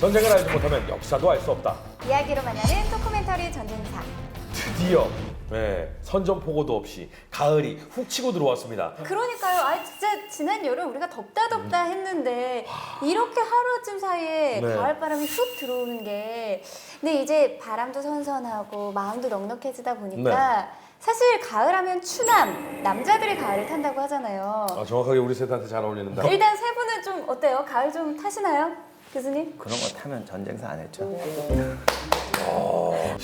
전쟁을 알지 못하면 역사도 알 수 없다. 이야기로 만나는 토크멘터리 전쟁사. 드디어 선전포고도 없이 가을이 훅 치고 들어왔습니다. 그러니까요. 진짜 지난 여름 우리가 덥다 했는데 이렇게 하루쯤 사이에 네. 가을바람이 훅 들어오는 게 근데 이제 바람도 선선하고 마음도 넉넉해지다 보니까 사실 가을하면 추남, 남자들이 가을을 탄다고 하잖아요. 정확하게 우리 셋한테 잘 어울리는다. 일단 세 분은 좀 어때요? 가을 좀 타시나요? 교수님? 그런 거 타면 전쟁사 안 했죠.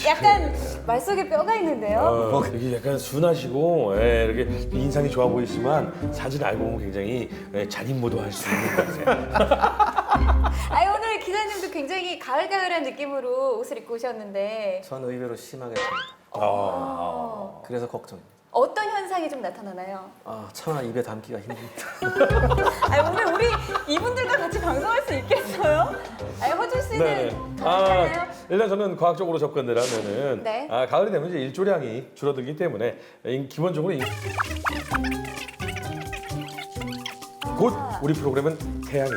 약간 말 속에 뼈가 있는데요. 이게 약간 순하시고 이렇게 인상이 좋아 보이지만 사진 알고 보면 굉장히 잔인모도 할 수 있는 것 같아요. 오늘 기자님도 굉장히 가을가을한 느낌으로 옷을 입고 오셨는데 전 의외로 심하게 탑니다. 그래서 걱정입니다. 어떤 현상이 좀 나타나나요? 차마 입에 담기가 힘듭니다. 오늘 우리 이분들과 같이 방송할 수 있겠어요? 허준 씨는 가을타나요? 일단 저는 과학적으로 접근을 하면은 네. 가을이 되면 이제 일조량이 줄어들기 때문에 기본적으로 곧 우리 프로그램은 태양이다.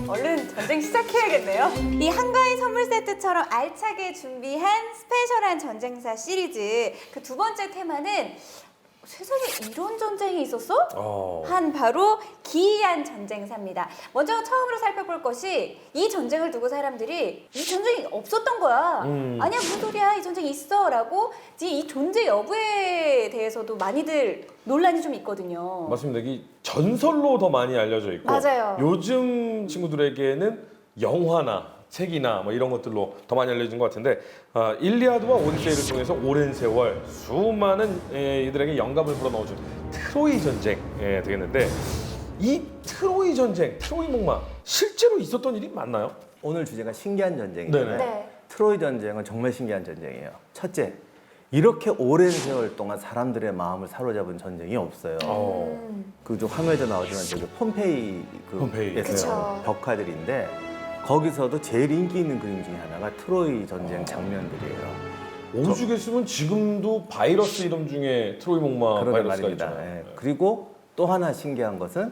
얼른 전쟁 시작해야겠네요. 이 한가위 선물 세트처럼 알차게 준비한 스페셜한 전쟁사 시리즈 그 두 번째 테마는 세상에 이런 전쟁이 있었어? 한 바로 기이한 전쟁사입니다. 먼저 처음으로 살펴볼 것이 이 전쟁을 두고 사람들이 이 전쟁이 없었던 거야. 아니야 무슨 소리야 이 전쟁이 있어 라고 이 존재 여부에 대해서도 많이들 논란이 좀 있거든요. 맞습니다. 이 전설로 더 많이 알려져 있고 맞아요. 요즘 친구들에게는 영화나 책이나 뭐 이런 것들로 더 많이 알려진 것 같은데 일리아드와 오디세이를 통해서 오랜 세월 수많은 이들에게 영감을 불어넣어준 트로이 전쟁 되겠는데 이 트로이 전쟁, 트로이 목마 실제로 있었던 일이 맞나요? 오늘 주제가 신기한 전쟁이잖아요. 네. 트로이 전쟁은 정말 신기한 전쟁이에요. 첫째, 이렇게 오랜 세월 동안 사람들의 마음을 사로잡은 전쟁이 없어요. 그좀 화면에도 나오지만 저기 폼페이 폼페이. 그쵸. 벽화들인데 거기서도 제일 인기 있는 그림 중에 하나가 트로이 전쟁 장면들이에요. 오죽했으면 지금도 바이러스 이름 중에 트로이 목마 그러게 바이러스가 말입니다. 있잖아요. 예. 그리고 또 하나 신기한 것은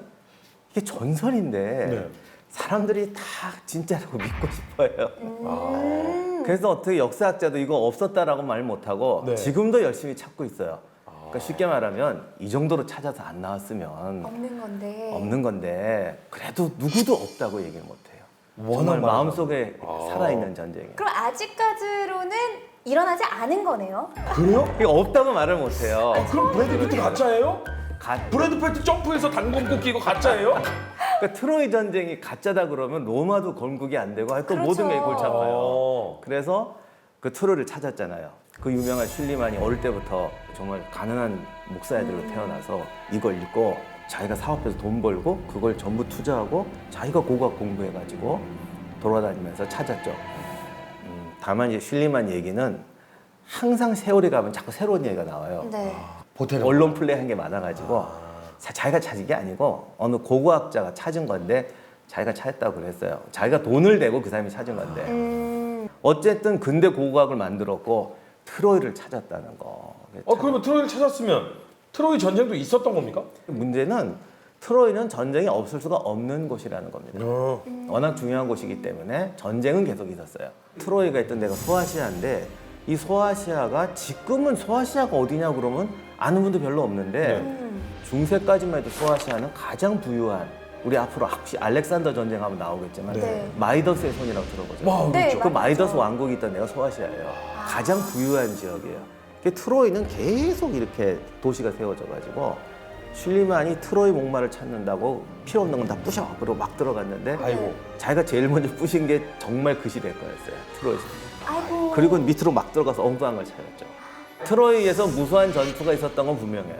이게 전설인데 네. 사람들이 다 진짜라고 믿고 싶어요. 그래서 어떻게 역사학자도 이거 없었다라고 말 못하고 네. 지금도 열심히 찾고 있어요. 그러니까 쉽게 말하면 이 정도로 찾아서 안 나왔으면 없는 건데 그래도 누구도 없다고 얘기를 못해요. 정말 많아서. 마음속에 살아있는 전쟁이에요. 그럼 아직까지로는 일어나지 않은 거네요? 그래요? 이거 없다고 말을 못해요. 그럼 브래드 피트 가짜예요? 가- 브래드 피트 점프해서 당근꽃 끼고 가짜예요? 그러니까 트로이 전쟁이 가짜다 그러면 로마도 건국이 안 되고 하여튼 그렇죠. 모든 게 골치 아파요. 어. 그래서 그 트로이를 찾았잖아요. 그 유명한 슐리만이 어릴 때부터 정말 가난한 목사애들로 태어나서 이걸 읽고 자기가 사업해서 돈 벌고 그걸 전부 투자하고 자기가 고고학 공부해가지고 돌아다니면서 찾았죠. 다만 이제 슐리만 얘기는 항상 세월이 가면 자꾸 새로운 얘기가 나와요. 네. 보태는 언론 플레이한 게 많아가지고 자기가 찾은 게 아니고 어느 고고학자가 찾은 건데 자기가 찾았다고 그랬어요. 자기가 돈을 내고 그 사람이 찾은 건데 어쨌든 근대 고고학을 만들었고 트로이를 찾았다는 거. 그러면 트로이를 찾았으면 트로이 전쟁도 있었던 겁니까? 문제는 트로이는 전쟁이 없을 수가 없는 곳이라는 겁니다. 워낙 중요한 곳이기 때문에 전쟁은 계속 있었어요. 트로이가 있던 데가 소아시아인데 이 소아시아가 지금은 소아시아가 어디냐 그러면 아는 분도 별로 없는데 중세까지만 해도 소아시아는 가장 부유한 우리 앞으로 혹시 알렉산더 전쟁하면 나오겠지만 네. 마이더스의 손이라고 들어보죠. 와, 네, 그렇죠. 그 마이더스 왕국이 있던 데가 소아시아예요. 가장 부유한 지역이에요. 트로이는 계속 이렇게 도시가 세워져가지고 슐리만이 트로이 목마를 찾는다고 필요 없는 건 다 부셔 그러고 막 들어갔는데 아이고. 자기가 제일 먼저 부신 게 정말 그 시대 거였어요. 트로이. 아이고. 그리고 밑으로 막 들어가서 엉뚱한 걸 찾았죠. 트로이에서 무수한 전투가 있었던 건 분명해요.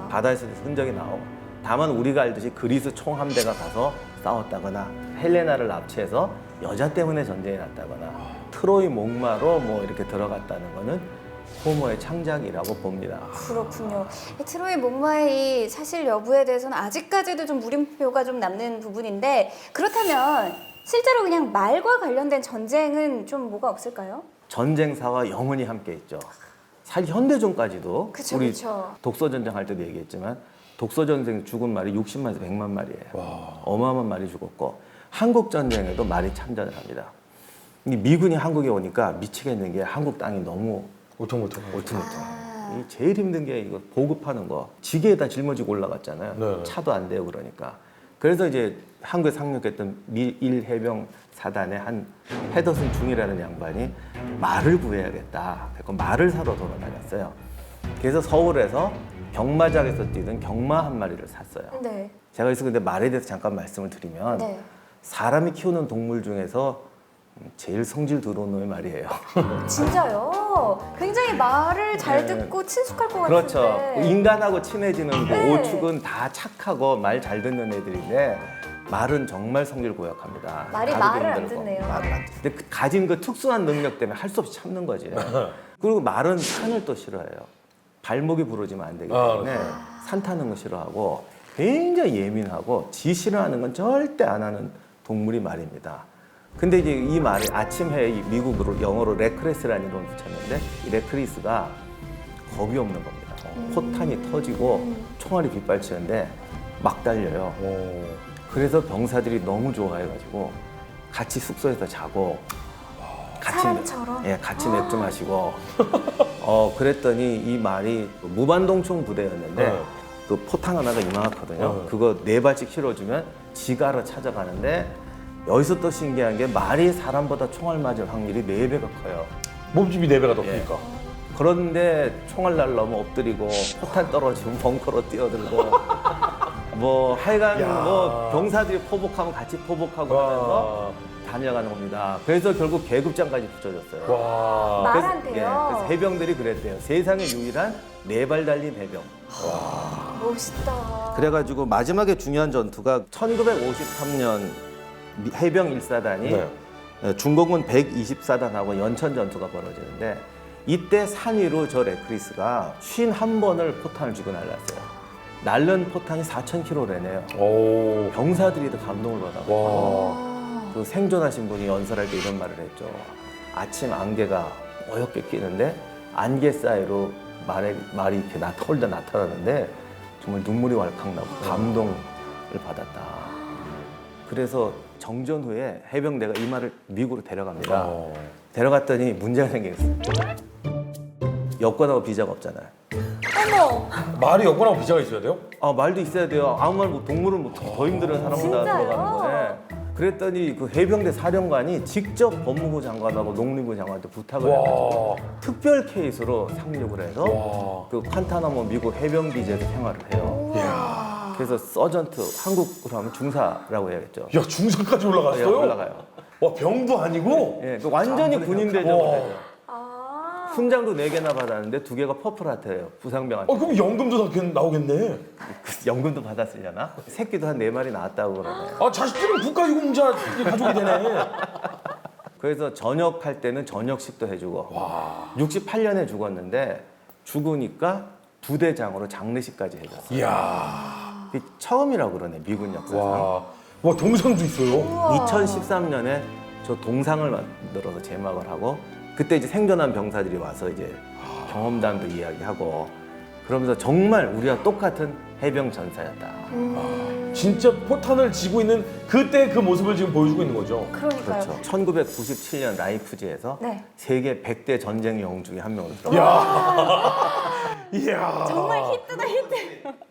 바다에서 흔적이 나오고 다만 우리가 알듯이 그리스 총함대가 가서 싸웠다거나 헬레나를 납치해서 여자 때문에 전쟁이 났다거나 트로이 목마로 뭐 이렇게 들어갔다는 거는 호모의 창작이라고 봅니다. 그렇군요. 이 트로이 목마의 이 사실 여부에 대해서는 아직까지도 좀 물음표가 좀 남는 부분인데 그렇다면 실제로 그냥 말과 관련된 전쟁은 좀 뭐가 없을까요? 전쟁사와 영원히 함께 있죠. 사실 현대전까지도 그쵸, 우리 그쵸. 독서전쟁 할 때도 얘기했지만 독소 전쟁 죽은 말이 60만에서 100만 마리예요. 어마어마한 말이 죽었고 한국 전쟁에도 말이 참전을 합니다. 이 미군이 한국에 오니까 미치겠는 게 한국 땅이 너무 울퉁불퉁. 이 제일 힘든 게 이거 보급하는 거. 지게에다 짊어지고 올라갔잖아요. 네. 차도 안 돼요, 그러니까. 그래서 이제 한국에 상륙했던 미일 해병 사단의 한 헤더슨 중이라는 양반이 말을 구해야겠다. 그래서 말을 사러 돌아다녔어요. 그래서 서울에서 경마장에서 뛰던 경마 한 마리를 샀어요. 네. 제가 그래서 근데 말에 대해서 잠깐 말씀을 드리면 네. 사람이 키우는 동물 중에서 제일 성질 더러운 놈이 말이에요. 진짜요? 굉장히 말을 잘 네. 듣고 친숙할 것 그렇죠. 같은데. 인간하고 친해지는 그 네. 오축은 다 착하고 말 잘 듣는 애들인데 말은 정말 성질 고약합니다. 말이 다루기 말을 안 힘들고. 듣네요. 말을 안 듣. 근데 가진 그 특수한 능력 때문에 할 수 없이 참는 거지. 그리고 말은 산을 또 싫어해요. 발목이 부러지면 안 되기 때문에 산 타는 거 싫어하고 굉장히 예민하고 지 싫어하는 건 절대 안 하는 동물이 말입니다. 근데 이제 이 말이 아침 해에 미국으로 영어로 레크레스라는 이름을 붙였는데 이 레크리스가 겁이 없는 겁니다. 포탄이 터지고 총알이 빗발치는데 막 달려요. 그래서 병사들이 너무 좋아해가지고 같이 숙소에서 자고 사람처럼? 예, 같이 맥주 마시고 그랬더니 이 말이 무반동총 부대였는데 네. 그 포탄 하나가 이만하거든요. 그거 4발씩 실어주면 지가 알아 찾아가는데 여기서 또 신기한 게 말이 사람보다 총알 맞을 확률이 4배가 커요. 몸집이 4배가 더 크니까. 그런데 총알 날라오면 엎드리고 포탄 떨어지면 벙커로 뛰어들고 뭐 하여간 야. 뭐 병사들이 포복하면 같이 포복하고 하면서 다녀가는 겁니다. 그래서 결국 계급장까지 붙여줬어요. 와. 말한테요. 그래서 해병들이 그랬대요. 세상에 유일한 4발 달린 해병. 멋있다. 그래가지고 마지막에 중요한 전투가 1953년 해병 1사단이 네. 중공군 124단하고 연천 전투가 벌어지는데 이때 산 위로 저 레크리스가 51번을 포탄을 쥐고 날랐어요. 날른 포탄이 4,000km래네요. 오. 병사들이 더 감동을 받아서 와. 그 생존하신 분이 연설할 때 이런 말을 했죠. 아침 안개가 뽀얗게 끼는데 안개 사이로 말이 이렇게 홀다 나타나는데 정말 눈물이 왈칵 나고 감동을 받았다. 그래서 정전 후에 해병대가 이 말을 미국으로 데려갑니다. 데려갔더니 문제가 생겼어요. 여권하고 비자가 없잖아요. 어머, 말이 여권하고 비자가 있어야 돼요? 아 말도 있어야 돼요. 아무 말 뭐 동물은 뭐 더 힘들은 사람보다 진짜요? 들어가는 거네. 그랬더니 그 해병대 사령관이 직접 법무부 장관하고 농림부 장관한테 부탁을 해가지고 특별 케이스로 상륙을 해서 와. 그 칸타나모 미국 해병 기지에서 생활을 해요. 그래서 서전트 한국으로 하면 중사라고 해야겠죠. 야, 중상까지 예, 올라갔어요? 올라가요. 와, 병도 아니고? 예, 그 완전히 군인 대접을 와. 해요. 아, 훈장도 4개나 받았는데 2개가 퍼플하트예요. 부상병한테. 그럼 연금도 다 나오겠네. 그 연금도 받았으려나? 새끼도 한 4마리 낳았다고 그러네요. 아, 자식들은 국가유공자 가족이 되네. 그래서 전역할 때는 전역식도 해주고 68년에 죽었는데 죽으니까 부대장으로 장례식까지 해줬어요. 이야. 그게 처음이라고 그러네 미군 역사상. 와, 동상도 있어요. 2013년에 저 동상을 만들어서 제막을 하고 그때 이제 생존한 병사들이 와서 이제 경험담도 이야기하고 그러면서 정말 우리와 똑같은 해병 전사였다. 진짜 포탄을 쥐고 있는 그때 그 모습을 지금 보여주고 있는 거죠. 그러니까요. 그렇죠. 1997년 라이프지에서 네. 세계 100대 전쟁 영웅 중에 한 명으로 들어갔어요. 이야. 정말 히트다, 히트.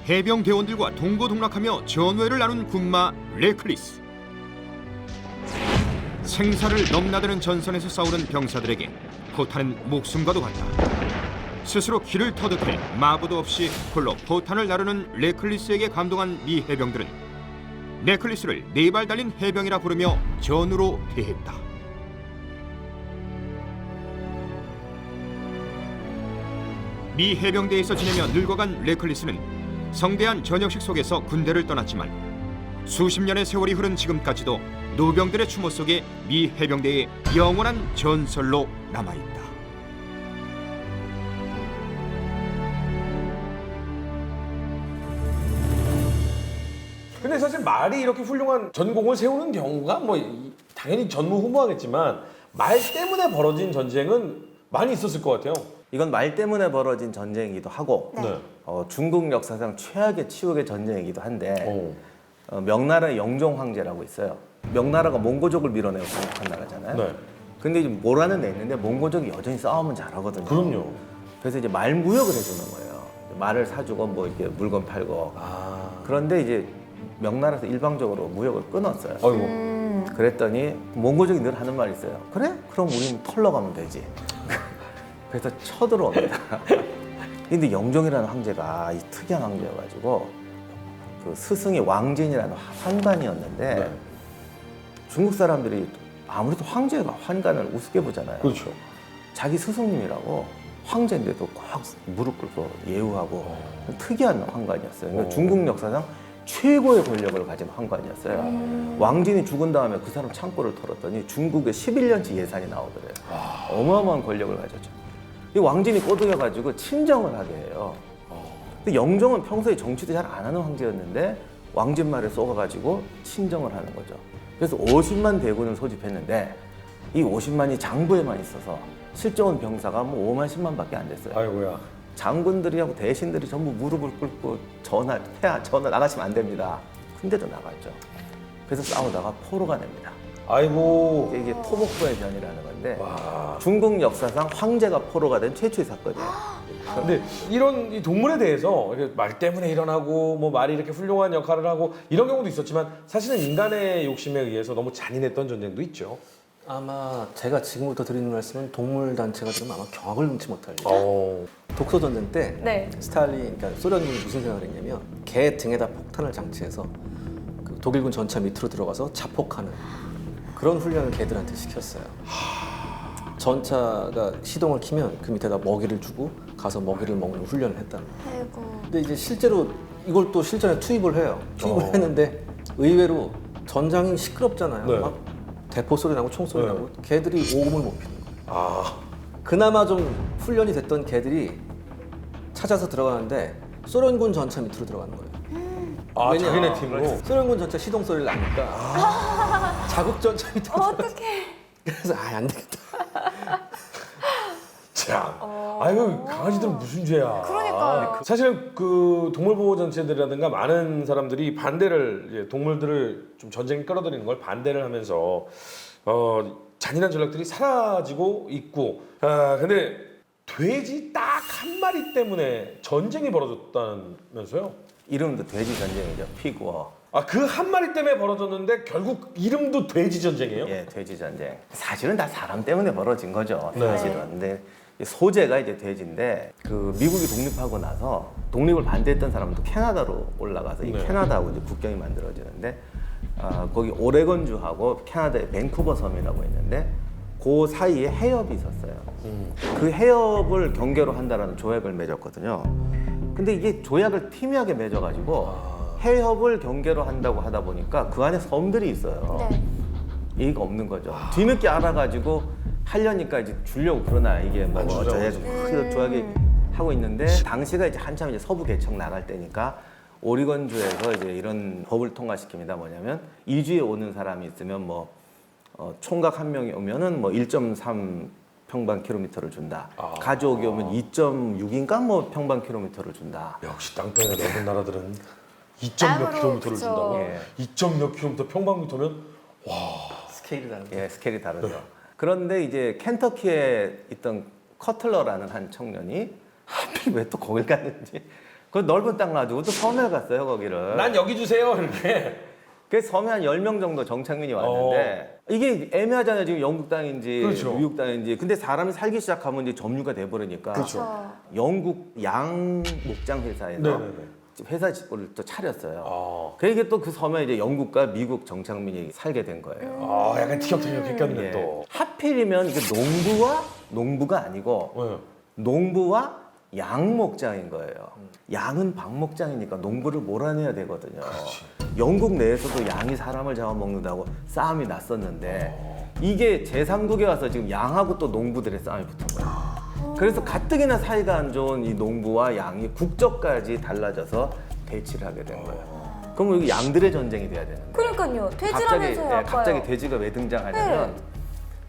해병 대원들과 동고동락하며 전우회를 나눈 군마 레클리스. 생사를 넘나드는 전선에서 싸우는 병사들에게 포탄은 목숨과도 같다. 스스로 길을 터득해 마부도 없이 홀로 포탄을 나르는 레클리스에게 감동한 미 해병들은 레클리스를 4발 달린 해병이라 부르며 전우로 대했다. 미 해병대에서 지내며 늙어간 레클리스는 성대한 전역식 속에서 군대를 떠났지만 수십 년의 세월이 흐른 지금까지도 노병들의 추모 속에 미 해병대의 영원한 전설로 남아있다. 근데 사실 말이 이렇게 훌륭한 전공을 세우는 경우가 뭐 당연히 전무후무하겠지만 말 때문에 벌어진 전쟁은 많이 있었을 것 같아요. 이건 말 때문에 벌어진 전쟁이기도 하고 네. 중국 역사상 최악의 치욕의 전쟁이기도 한데 어. 명나라의 영종 황제라고 있어요. 명나라가 몽고족을 밀어내고 건국한 나라잖아요. 네. 근데 이제 뭐라는 데 있는데 몽고족이 여전히 싸우면 잘하거든요. 그럼요. 그래서 이제 말 무역을 해주는 거예요. 말을 사주고 뭐 이렇게 물건 팔고. 아. 그런데 이제 명나라에서 일방적으로 무역을 끊었어요. 아이고. 그랬더니 몽고족이 늘 하는 말이 있어요. 그래? 그럼 우리는 털러 가면 되지. 그래서 쳐들어옵니다. 근데 영종이라는 황제가 이 특이한 황제여가지고 그 스승이 왕진이라는 환관이었는데 네. 중국 사람들이 아무래도 황제가 환관을 우습게 보잖아요. 그렇죠. 자기 스승님이라고 황제인데도 꼭 무릎 꿇고 예우하고 특이한 황관이었어요. 그러니까 중국 역사상 최고의 권력을 가진 황관이었어요. 왕진이 죽은 다음에 그 사람 창고를 털었더니 중국에 11년치 예산이 나오더래요. 어마어마한 권력을 가졌죠. 이 왕진이 꼬드겨가지고 친정을 하게 해요. 근데 영종은 평소에 정치도 잘 안 하는 황제였는데 왕진 말에 쏘가가지고 친정을 하는 거죠. 그래서 50만 대군을 소집했는데 이 50만이 장부에만 있어서 실제 온 병사가 뭐 5만 10만밖에 안 됐어요. 아이고야. 장군들이하고 대신들이 전부 무릎을 꿇고 전화 나가시면 안 됩니다. 근데도 나갔죠. 그래서 싸우다가 포로가 됩니다. 아이고. 이게 토목도의 변이라는 건데 와. 중국 역사상 황제가 포로가 된 최초의 사건이에요. 근데 이런 이 동물에 대해서 이렇게 말 때문에 일어나고 뭐 말이 이렇게 훌륭한 역할을 하고 이런 경우도 있었지만 사실은 인간의 욕심에 의해서 너무 잔인했던 전쟁도 있죠. 아마 제가 지금부터 드리는 말씀은 동물 단체가 들으면 아마 경악을 금치 못할 일이에요. 어. 독소 전쟁 때 네. 스탈린, 그러니까 소련군이 무슨 생각을 했냐면 개 등에다 폭탄을 장치해서 그 독일군 전차 밑으로 들어가서 자폭하는 그런 훈련을 개들한테 시켰어요. 전차가 시동을 키면 그 밑에다 먹이를 주고 가서 먹이를 먹는 훈련을 했다는 거예요. 아이고. 근데 이제 실제로 이걸 또 실전에 투입을 해요. 투입을 했는데 의외로 전장이 시끄럽잖아요. 네. 막 대포 소리 나고 총 소리 네. 나고 개들이 오금을 못 피는 거예요. 아. 그나마 좀 훈련이 됐던 개들이 찾아서 들어가는데 소련군 전차 밑으로 들어가는 거예요. 아, 왜냐? 자기네 팀으로. 소련군 전차 시동 소리를 나니까 자국 전차 밑으로 들어가서 어떡해. 그래서 안 되겠다. 참. 아유, 강아지들은 무슨 죄야. 그러니까요. 사실 그 동물보호단체들이라든가 많은 사람들이 반대를, 이제 동물들을 좀 전쟁에 끌어들이는 걸 반대를 하면서 잔인한 전략들이 사라지고 있고. 아, 근데 돼지 딱 한 마리 때문에 전쟁이 벌어졌다면서요? 이름도 돼지 전쟁이죠. 피구어. 아, 그 한 마리 때문에 벌어졌는데 결국 이름도 돼지 전쟁이에요? 예, 돼지 전쟁. 사실은 다 사람 때문에 벌어진 거죠. 네. 사실은. 근데 소재가 이제 돼지인데 그 미국이 독립하고 나서 독립을 반대했던 사람도 캐나다로 올라가서 이 네. 캐나다하고 이제 국경이 만들어지는데 거기 오레곤주하고 캐나다의 밴쿠버 섬이라고 있는데 그 사이에 해협이 있었어요. 그 해협을 경계로 한다라는 조약을 맺었거든요. 근데 이게 조약을 팀이하게 맺어가지고 해협을 경계로 한다고 하다 보니까 그 안에 섬들이 있어요. 네. 예의가 없는 거죠. 뒤늦게 알아가지고 하려니까 이제 주려고 그러나 이게 뭐 안 주죠. 어쩌고 조약이 하고 있는데 당시가 이제 한참 이제 서부 개척 나갈 때니까 오리건주에서 이제 이런 법을 통과시킵니다. 뭐냐면 이주에 오는 사람이 있으면 뭐 총각 한 명이 오면은 뭐 1.3 평방 킬로미터를 준다. 가져오기 오면 2.6인가 뭐 평방 킬로미터를 준다. 역시 땅덩이가 넓은 나라들은 2점 몇 땅으로, 킬로미터를 그쵸. 준다고? 예. 2점 몇 킬로미터 평방미터면 스케일이 다른 거예요. 예, 스케일이 다르죠. 그런데 이제 켄터키에 있던 커틀러라는 한 청년이 하필 왜 또 거길 갔는지 그 넓은 땅 놔두고 또 섬에 갔어요, 거기를. 난 여기 주세요 이렇게. 그 섬에 한 10명 정도 정착민이 왔는데 이게 애매하잖아요. 지금 영국 땅인지 그렇죠. 미국 땅인지. 근데 사람이 살기 시작하면 이제 점유가 돼버리니까 그렇죠. 영국 양 목장 회사에서 네네네. 회사 집을 또 차렸어요. 아, 그 이게 또 그 섬에 이제 영국과 미국 정착민이 살게 된 거예요. 아 약간 티격태격했겠네 예. 또. 하필이면 이게 농부가 아니고 네. 농부와 양 목장인 거예요. 양은 방 목장이니까 농부를 몰아내야 되거든요. 영국 내에서도 양이 사람을 잡아먹는다고 싸움이 났었는데 이게 제3국에 와서 지금 양하고 또 농부들의 싸움이 붙은 거예요. 그래서 가뜩이나 사이가 안 좋은 이 농부와 양이 국적까지 달라져서 대치를 하게 된 거예요. 그럼 여기 양들의 전쟁이 돼야 되는데 그러니까요. 돼지라면서요, 아까요. 갑자기 돼지가 왜 등장하냐면 네.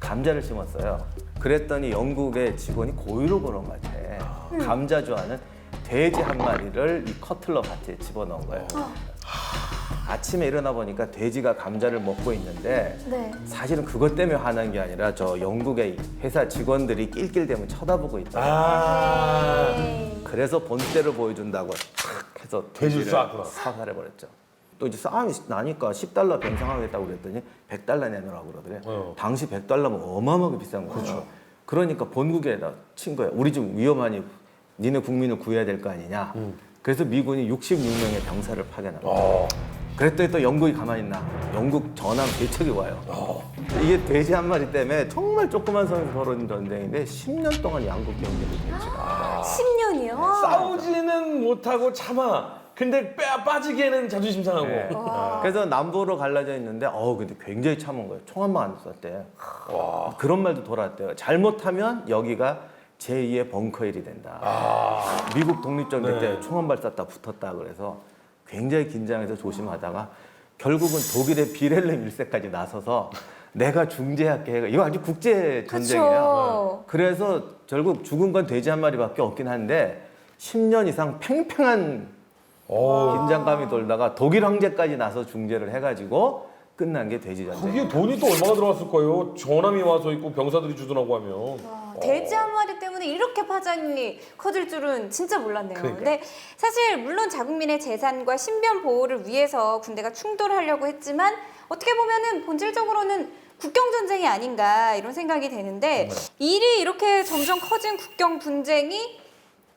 감자를 심었어요. 그랬더니 영국의 직원이 고의로 그런 것 같아. 감자 좋아하는 돼지 한 마리를 이 커틀러 밭에 집어넣은 거예요. 아침에 일어나 보니까 돼지가 감자를 먹고 있는데 네. 사실은 그것 때문에 화난 게 아니라 저 영국의 회사 직원들이 낄낄대면 쳐다보고 있다. 아. 네. 그래서 본때를 보여준다고 탁 해서 돼지를 돼지를 쐈구나. 사살해버렸죠. 또 이제 싸움이 나니까 $10 변상하겠다고 그랬더니 $100 내놓으라고 그러더래. 당시 $100면 어마어마하게 비싼 거죠. 그렇죠. 그러니까 본국에다 친 거예요. 우리 좀 위험하니 니네 국민을 구해야 될 거 아니냐. 그래서 미군이 66명의 병사를 파견합니다. 그랬더니 또 영국이 가만히 있나. 영국 전함 대책이 와요. 이게 돼지 한 마리 때문에 정말 조그만 선에서 벌어진 전쟁인데 10년 동안 양국 경제를 대치가 10년이요? 싸우지는 못하고 참아. 근데 빠지기에는 자존심 상하고. 네. 그래서 남부로 갈라져 있는데 근데 굉장히 참은 거예요. 총 한 방 안 쐈대. 그런 말도 돌았대요. 잘못하면 여기가 제2의 벙커일이 된다. 미국 독립전쟁 때 총 한 발 쐈다 붙었다 그래서 굉장히 긴장해서 조심하다가 결국은 독일의 비렐름 1세까지 나서서 내가 중재할게. 이거 아주 국제 전쟁이에요. 그래서 결국 죽은 건 돼지 한 마리밖에 없긴 한데 10년 이상 팽팽한 긴장감이 돌다가 독일 황제까지 나서 중재를 해가지고 끝난 게 돼지 전쟁. 거기에 돈이 또 얼마나 들어갔을 거예요? 전함이 와서 있고 병사들이 주둔하고 하면. 돼지 한 마리 때문에 이렇게 파장이 커질 줄은 진짜 몰랐네요. 그러니까. 근데 사실 물론 자국민의 재산과 신변 보호를 위해서 군대가 충돌하려고 했지만 어떻게 보면은 본질적으로는 국경 전쟁이 아닌가 이런 생각이 되는데 일이 이렇게 점점 커진 국경 분쟁이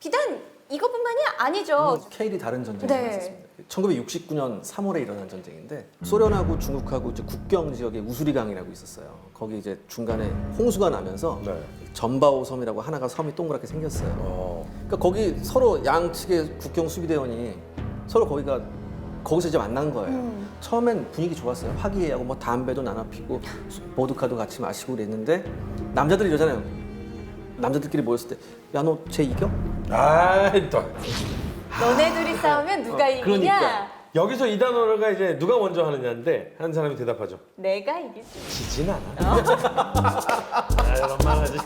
비단 이것뿐만이 아니죠. 스케일이 다른 전쟁이 네. 있었습니다. 1969년 3월에 일어난 전쟁인데 소련하고 중국하고 이제 국경 지역에 우수리강이라고 있었어요. 거기 이제 중간에 홍수가 나면서 네. 전바오 섬이라고 하나가 섬이 동그랗게 생겼어요. 그러니까 거기 서로 양측의 국경 수비대원이 서로 거기서 이제 만난 거예요. 처음엔 분위기 좋았어요. 화기애애하고 뭐 담배도 나눠 피고 보드카도 같이 마시고 그랬는데 남자들이 이러잖아요. 남자들끼리 모였을 때 야 너 쟤 이겨? 아이 또. 너네 둘이 싸우면 누가 이기냐? 그러니까. 여기서 이 단어가 이제 누가 먼저 하느냐인데 한 사람이 대답하죠. 내가 이기지. 지진 않아. 이런 말 하지.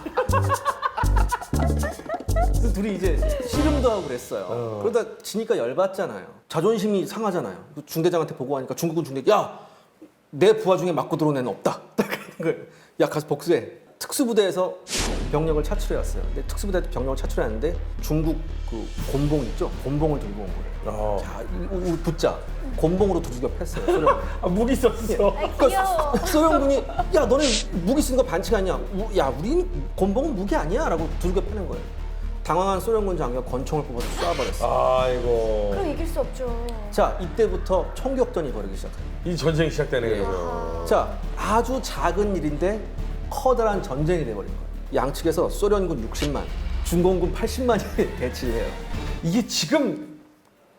그래서 둘이 이제 씨름도 하고 그랬어요. 그러다 지니까 열받잖아요. 자존심이 상하잖아요. 그 중대장한테 보고하니까 중국군 중대 야 내 부하 중에 맞고 들어온 애는 없다. 딱 그런 거예요. 야 가서 복수해. 특수부대에서 병력을 차출해왔어요. 근데 특수부대 병력을 차출했는데 중국 그 곤봉 있죠? 곤봉을 들고 온 거예요. 자, 우리 붙자. 곤봉으로 두들겨 팼어요. 소련. 무기 썼어. 아 귀여워. 소련군이 야 너네 무기 쓰는 거 반칙 아니야? 야 우리 곤봉은 무기 아니야? 라고 두들겨 패는 거예요. 당황한 소련군 장교가 권총을 뽑아서 쏴버렸어요. 아이고. 그럼 이길 수 없죠. 자 이때부터 총격전이 벌어지기 시작해요. 이 전쟁이 시작되는 거죠. 자 아주 작은 일인데 커다란 전쟁이 돼버린 거예요. 양측에서 소련군 60만, 중공군 80만이 대치를 해요. 이게 지금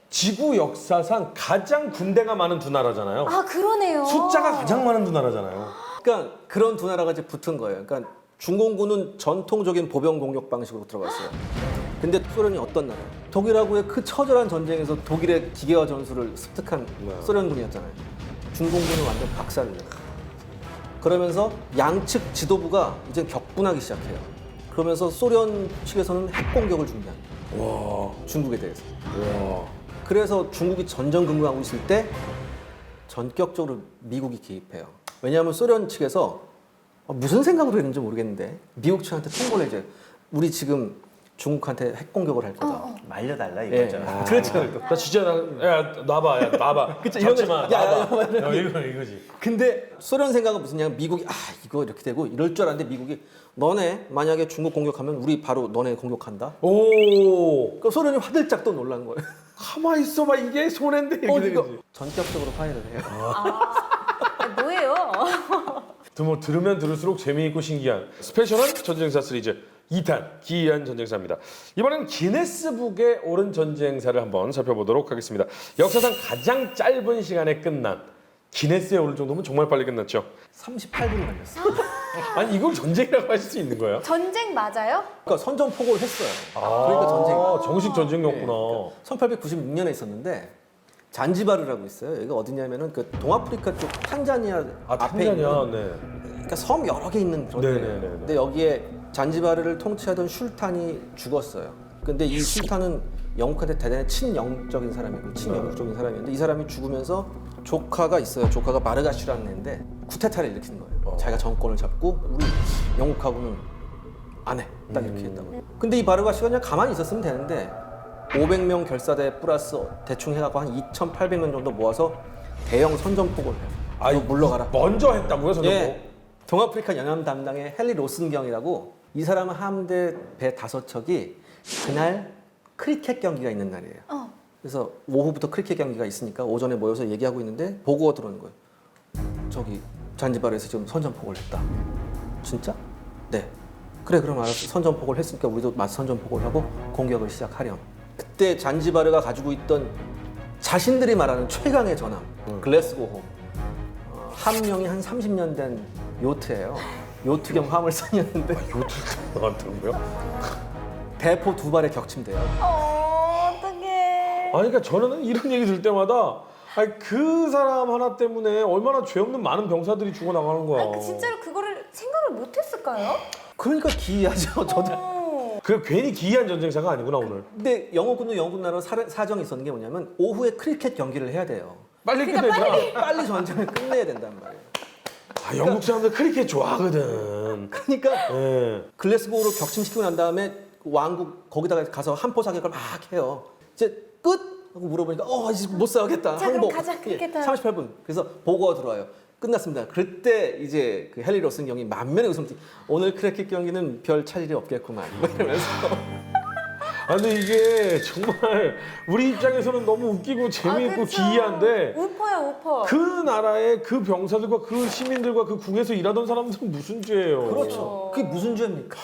지구 역사상 가장 군대가 많은 두 나라잖아요. 아 그러네요. 숫자가 가장 많은 두 나라잖아요. 그러니까 그런 두 나라가 이제 붙은 거예요. 그러니까 중공군은 전통적인 보병 공격 방식으로 들어갔어요. 근데 소련이 어떤 나라예요? 독일하고의 그 처절한 전쟁에서 독일의 기계화 전술을 습득한 소련군이었잖아요. 중공군은 완전 박살내요. 그러면서 양측 지도부가 이제 격분하기 시작해요. 그러면서 소련 측에서는 핵 공격을 준비합니다. 중국에 대해서. 그래서 중국이 전전긍긍하고 있을 때 전격적으로 미국이 개입해요. 왜냐하면 소련 측에서 무슨 생각으로 했는지 모르겠는데 미국 측한테 통보를 해줘요. 우리 지금 중국한테 핵 공격을 할 거다. 말려달라 이거죠. 예. 그렇죠. 나 진짜 야 놔봐. 그쵸, 이런 잡지 거- 마. 야, 놔봐. 이거지. 근데 소련 생각은 무슨냐면 미국이 이거 이렇게 되고 이럴 줄 알았는데 미국이 너네 만약에 중국 공격하면 우리 바로 너네 공격한다. 오. 그럼 소련이 화들짝 또 놀란 거예요. 가만히 있어봐. 이게 손해인데 이렇게 되는 이거 거지. 전격적으로 화해를 해요. 뭐예요? 뭐 들으면 들을수록 재미있고 신기한 스페셜한 전쟁사 시리즈 2탄 기이한 전쟁사입니다. 이번엔 기네스북에 오른 전쟁사를 한번 살펴보도록 하겠습니다. 역사상 가장 짧은 시간에 끝난 기네스에 오를 정도면 정말 빨리 끝났죠. 38분 걸렸어요. 아니 이걸 전쟁이라고 하실 수 있는 거예요? 전쟁 맞아요? 그러니까 선전포고를 했어요. 그러니까 전쟁이. 정식 전쟁이었구나. 1896년에 있었는데 잔지바르라고 있어요. 여기가 어디냐면은 그 동아프리카 쪽 탄자니아 앞에 탄자니아, 있는 네. 그러니까 섬 여러 개 있는 그런 데예요. 네네네네. 근데 여기에 잔지바르를 통치하던 슐탄이 죽었어요. 근데 이 슐탄은 영국한테 대단히 친영적인 사람이고 친영국적인 사람이었는데 이 사람이 죽으면서 조카가 있어요. 조카가 마르가슈라는 애인데 쿠데타를 일으킨 거예요. 자기가 정권을 잡고 우리 영국하고는 안 해. 딱 이렇게 했다고. 근데 이 마르가슈가 그냥 가만히 있었으면 되는데 500명 결사대 플러스 대충 해갖고 한 2,800명 정도 모아서 대형 선전포고를 해요. 아, 너 물러가라. 먼저 했다고요, 선전포고? 예. 동아프리카 연합 담당의 헨리 로슨경이라고 이 사람은 함대 배 5척이 그날 크리켓 경기가 있는 날이에요. 그래서 오후부터 크리켓 경기가 있으니까 오전에 모여서 얘기하고 있는데 보고가 들어오는 거예요. 저기 잔지바르에서 지금 선전포고를 했다. 진짜? 네. 그래 그럼 알았어. 선전포고를 했으니까 우리도 맞서 선전포고를 하고 공격을 시작하렴. 그때 잔지바르가 가지고 있던 자신들이 말하는 최강의 전함 글래스고호 함명이 한 30년 된 요트예요. 요트경 화물선이었는데 요트 나왔다고요? 대포 2발에 격침돼요. 어떡해. 아니, 그러니까 저는 이런 얘기 들을 때마다 아니, 그 사람 하나 때문에 얼마나 죄 없는 많은 병사들이 죽어나가는 거야. 아니, 진짜로 그거를 생각을 못했을까요? 그러니까 기이하죠. 저도. 그 괜히 기이한 전쟁사가 아니구나, 오늘. 근데 영어군도 영어군 나라 사정이 있었는 게 뭐냐면 오후에 크리켓 경기를 해야 돼요. 빨리 그러니까 끝내자. 빨리 전쟁을 끝내야 된단 말이에요. 아, 영국 사람들 크리켓 좋아하거든. 그러니까 예. 글래스고로 격침시키고 난 다음에 왕국 거기다가 가서 한포 사격을 막 해요. 이제 끝 하고 물어보니까 이제 못 싸우겠다. 자, 그럼 항복. 가자, 크리켓 하러. 38분. 그래서 보고가 들어와요. 끝났습니다. 그때 이제 그 헨리 로슨경이 만면에 웃음띠. 오늘 크리켓 경기는 별 차질이 없겠구만. 뭐 이러면서. 아, 근데 이게 정말 우리 입장에서는 너무 웃기고 재미있고 그쵸. 기이한데 우퍼야, 우퍼. 그 나라의 그 병사들과 그 시민들과 그 궁에서 일하던 사람들은 무슨 죄예요? 그렇죠. 그게 무슨 죄입니까?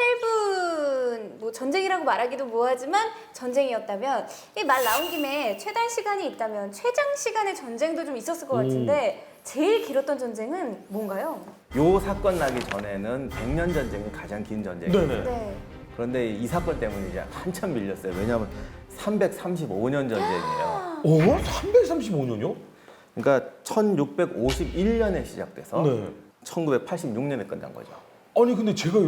38분 뭐 전쟁이라고 말하기도 뭐하지만 전쟁이었다면 이 말 나온 김에 최단 시간이 있다면 최장 시간의 전쟁도 좀 있었을 것 같은데 제일 길었던 전쟁은 뭔가요? 요 사건 나기 전에는 100년 전쟁이 가장 긴 전쟁이에요. 네네. 네. 그런데 이 사건 때문에 이제 한참 밀렸어요. 왜냐하면 335년 전쟁이에요. 어? 335년이요? 그러니까 1651년에 시작돼서 네. 1986년에 끝난 거죠. 아니, 근데 제가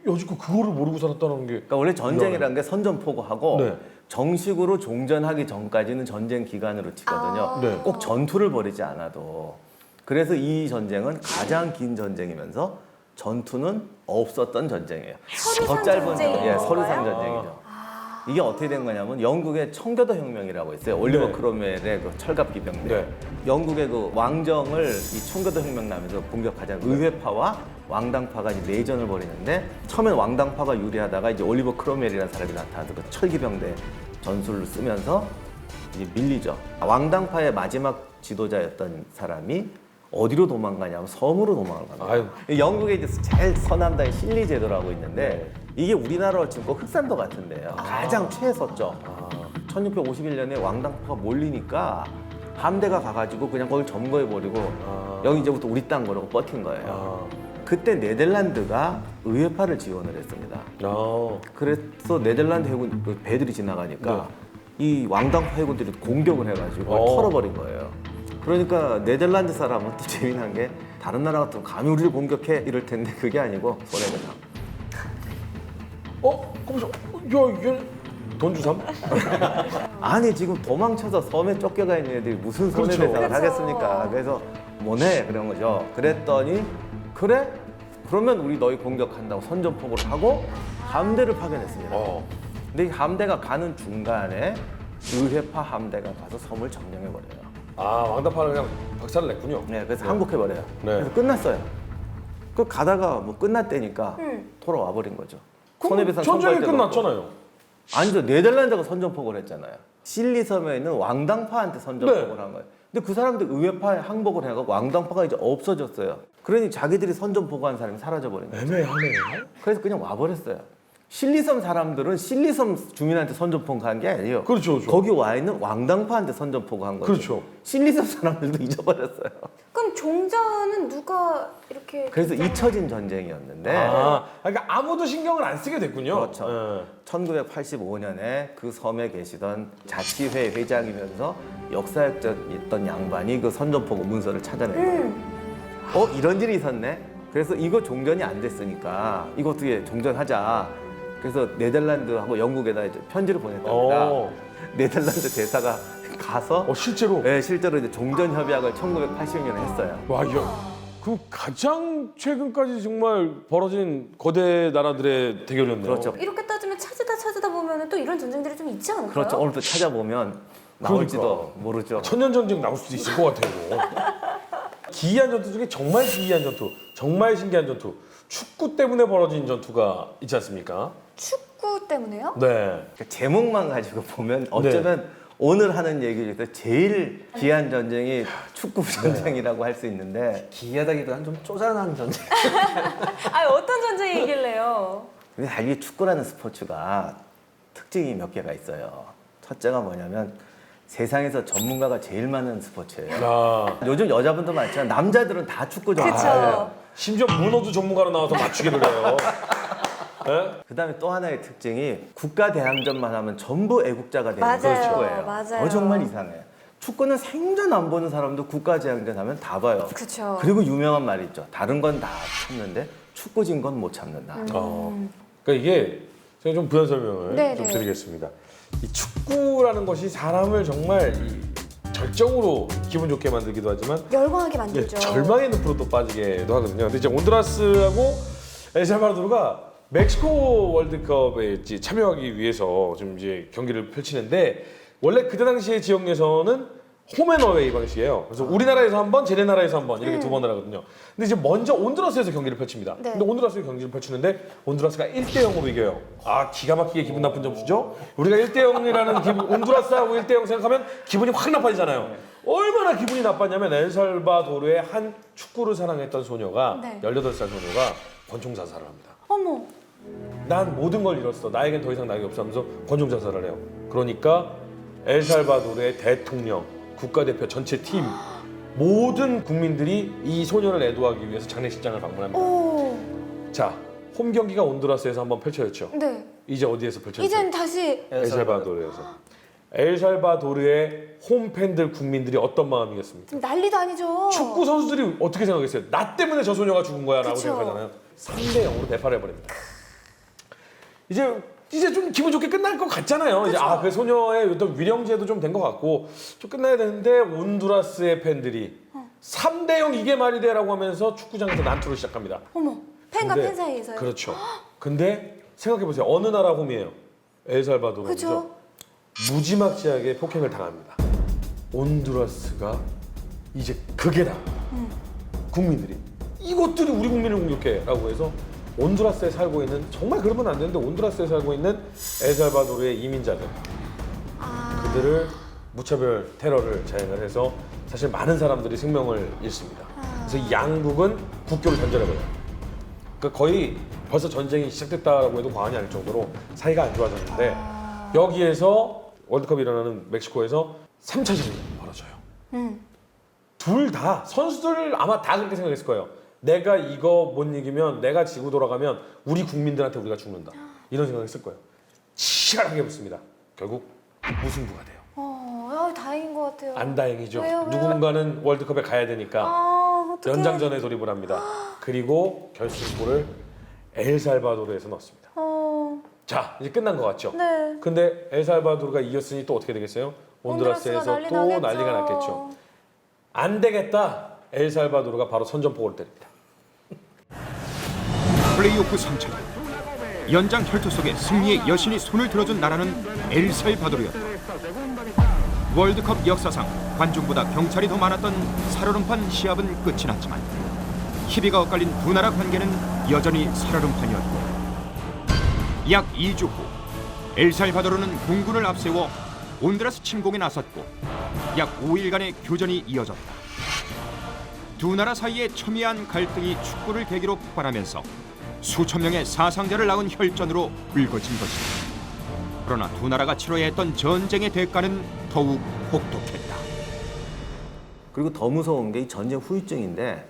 여지껏 그거를 모르고 살았다는 게. 그러니까 원래 전쟁이라는 게 선전포고하고 네. 정식으로 종전하기 전까지는 전쟁 기간으로 치거든요. 네. 꼭 전투를 벌이지 않아도. 그래서 이 전쟁은 가장 긴 전쟁이면서 전투는 없었던 전쟁이에요. 서류상 전쟁인 예, 서류상 건가요? 전쟁이죠. 이게 어떻게 된 거냐면 영국의 청교도 혁명이라고 있어요. 올리버 네. 크롬웰의 그 철갑 기병대. 네. 영국의 그 왕정을 이 청교도 혁명 나면서 공격하자 의회파와 왕당파가 이제 내전을 벌이는데 처음엔 왕당파가 유리하다가 이제 올리버 크롬웰이라는 사람이 나타나서 그 철기병대 전술을 쓰면서 이제 밀리죠. 왕당파의 마지막 지도자였던 사람이 어디로 도망가냐면 섬으로 도망을 갑니다. 영국에 이제 제일 서남단의 실리 제도라고 있는데 이게 우리나라로 치면 꼭 흑산도 같은데요. 가장 최서죠. 1651년에 왕당파가 몰리니까 함대가 가가지고 그냥 거기 점거해버리고 여기 이제부터 우리 땅 거라고 버틴 거예요. 그때 네덜란드가 의회파를 지원을 했습니다. 그래서 네덜란드 해군 그 배들이 지나가니까 이 왕당파 해군들이 공격을 해가지고 털어버린 거예요. 그러니까 네덜란드 사람은 또 재미난 게 다른 나라 같으면 감히 우리를 공격해 이럴 텐데 그게 아니고 손해배상. 그럼 이게 돈 주삼? 아니 지금 도망쳐서 섬에 쫓겨가 있는 애들이 무슨 손해배상을 그렇죠. 하겠습니까? 그래서 뭐네 그런 거죠. 그랬더니 그래? 그러면 우리 너희 공격한다고 선전포고를 하고 함대를 파견했습니다. 근데 이 함대가 가는 중간에 의회파 함대가 가서 섬을 점령해버려요. 왕당파는 그냥 박살을 냈군요. 네, 그래서 항복해버려요. 네. 그래서 끝났어요. 그 가다가 뭐 끝났다니까 돌아와 버린 거죠. 손해배상 전쟁이 청구할 때도 없고. 끝났잖아요. 아니죠. 네덜란드가 선전포고를 했잖아요. 실리섬에 있는 왕당파한테 선전포고를 네. 한 거예요. 근데 그 사람들 의회파에 항복을 해가지고 왕당파가 이제 없어졌어요. 그러니 자기들이 선전포고한 사람이 사라져버린 거예요. 애매하네요. 그래서 그냥 와버렸어요. 실리섬 사람들은 실리섬 주민한테 선전포고 한 게 아니에요. 그렇죠. 거기 와 있는 왕당파한테 선전포고 한 거죠. 그렇죠. 실리섬 사람들도 잊어버렸어요. 그럼 종전은 누가 이렇게 그래서 결정을- 잊혀진 전쟁이었는데 그러니까 아무도 신경을 안 쓰게 됐군요. 그렇죠. 1985년에 그 섬에 계시던 자치회 회장이면서 역사학자였던 양반이 그 선전포고 문서를 찾아낸 거예요. 이런 일이 있었네. 그래서 이거 종전이 안 됐으니까 이거 어떻게 종전하자. 그래서 네덜란드하고 영국에다 이제 편지를 보냈답니다. 어. 네덜란드 대사가 가서 실제로. 네, 실제로 이제 종전 협약을 1980년에 했어요. 와, 그 가장 최근까지 정말 벌어진 거대 나라들의 대결이었네요. 그렇죠. 이렇게 따지면 찾다 보면 또 이런 전쟁들이 좀 있지 않을까요? 그렇죠. 오늘 또 찾아보면 나올지도 모르죠. 천년 전쟁 나올 수도 있을 것 같아요. 이거. 기이한 전투 중에 정말 기이한 전투, 정말 신기한 전투. 축구 때문에 벌어진 전투가 있지 않습니까? 축구 때문에요? 네. 그러니까 제목만 가지고 보면 어쩌면 오늘 하는 얘기 중에서 제일 기이한 전쟁이 축구 전쟁이라고 할 수 있는데 기이하다기보다는 좀 쪼잔한 전쟁. 어떤 전쟁이길래요? 근데 달리 축구라는 스포츠가 특징이 몇 개가 있어요. 첫째가 뭐냐면 세상에서 전문가가 제일 많은 스포츠예요. 야. 요즘 여자분도 많지만 남자들은 다 축구 그쵸. 전문가예요. 심지어 문호도 전문가로 나와서 맞추기를 해요. 네? 그다음에 또 하나의 특징이 국가 대항전만 하면 전부 애국자가 되는 맞아요. 그런 축구예요. 맞아요. 정말 이상해. 축구는 생전 안 보는 사람도 국가 대항전 하면 다 봐요. 그쵸. 그리고 유명한 말이 있죠. 다른 건 다 참는데 축구 진 건 못 참는다. 그러니까 이게 제가 좀 부연 설명을 네네. 좀 드리겠습니다. 이 축구라는 것이 사람을 정말 이 절정으로 기분 좋게 만들기도 하지만 열광하게 이게 만들죠. 절망의 늪으로 또 빠지게도 하거든요. 근데 이제 온두라스하고 엘살바도르가 멕시코 월드컵에 참여하기 위해서 좀 이제 경기를 펼치는데 원래 그때 당시의 지역 예선은 홈앤어웨이 방식이에요. 그래서 우리나라에서 한 번, 쟤네 나라에서 한 번 이렇게 두 번을 하거든요. 근데 이제 먼저 온두라스에서 경기를 펼칩니다. 네. 근데 온두라스에서 경기를 펼치는데 온두라스가 1대0으로 이겨요. 아, 기가 막히게 기분 나쁜 점수죠. 우리가 1대0이라는 온두라스하고 1대0 생각하면 기분이 확 나빠지잖아요. 얼마나 기분이 나빴냐면 엘살바도르의 한 축구를 사랑했던 소녀가 네. 18살 소녀가 권총 자살을 합니다. 어머. 난 모든 걸 잃었어. 나에겐 더 이상 낙이 없어 하면서 권총 자살을 해요. 그러니까 엘살바도르의 대통령, 국가대표 전체 팀 모든 국민들이 이 소녀를 애도하기 위해서 장례식장을 방문합니다. 오. 자, 홈 경기가 온두라스에서 한번 펼쳐졌죠. 네. 이제 어디에서 펼쳐졌죠? 이젠 다시 엘살바도르에서. 엘살바도르의 홈 팬들 국민들이 어떤 마음이겠습니까? 지금 난리도 아니죠. 축구 선수들이 어떻게 생각했어요? 나 때문에 저 소녀가 죽은 거야라고 그쵸. 생각하잖아요. 3대0으로 대파해버립니다. 이제 좀 기분 좋게 끝날 것 같잖아요. 이제 그 소녀의 어떤 위령제도 좀 된 것 같고 좀 끝나야 되는데 온두라스의 팬들이 3대0 이게 말이 돼라고 하면서 축구장에서 난투를 시작합니다. 어머. 팬과 근데- 팬 사이에서요. 그렇죠. 근데 생각해 보세요. 어느 나라 홈이에요? 엘살바도르죠. 그죠. 무지막지하게 폭행을 당합니다. 온두라스가 이제 극에다 국민들이 이것들이 우리 국민을 공격해라고 해서 온두라스에 살고 있는 정말 그러면 안 되는데 온두라스에 살고 있는 엘살바도르의 이민자들 그들을 무차별 테러를 자행을 해서 사실 많은 사람들이 생명을 잃습니다. 그래서 이 양국은 국교를 단절해버려요. 그러니까 거의 벌써 전쟁이 시작됐다라고 해도 과언이 아닐 정도로 사이가 안 좋아졌는데 여기에서 월드컵이 일어나는 멕시코에서 3차전이 벌어져요. 둘 다 선수들 아마 다 그렇게 생각했을 거예요. 내가 이거 못 이기면 내가 지고 돌아가면 우리 국민들한테 우리가 죽는다. 이런 생각했을 거예요. 치열하게 붙습니다. 결국 무승부가 돼요. 다행인 것 같아요. 안 다행이죠. 왜요? 누군가는 월드컵에 가야 되니까 어떡해. 연장전에 돌입을 합니다. 그리고 결승골을 엘살바도르에서 넣었습니다. 자, 이제 끝난 것 같죠? 네. 근데 엘살바도르가 이겼으니 또 어떻게 되겠어요? 온두라스에서 온두라스가 또 난리 난리가 나겠죠. 났겠죠. 안 되겠다. 엘살바도르가 바로 선전포고를 때립니다. 플레이오프 3차전 연장 혈투 속에 승리의 여신이 손을 들어준 나라는 엘살바도르였다. 월드컵 역사상 관중보다 경찰이 더 많았던 살얼음판 시합은 끝이 났지만 희비가 엇갈린 두 나라 관계는 여전히 살얼음판이었고 약 2주 후 엘살바도르는 공군을 앞세워 온두라스 침공에 나섰고 약 5일간의 교전이 이어졌다. 두 나라 사이의 첨예한 갈등이 축구를 계기로 폭발하면서 수천 명의 사상자를 낳은 혈전으로 불거진 것이다. 그러나 두 나라가 치러야 했던 전쟁의 대가는 더욱 혹독했다. 그리고 더 무서운 게 이 전쟁 후유증인데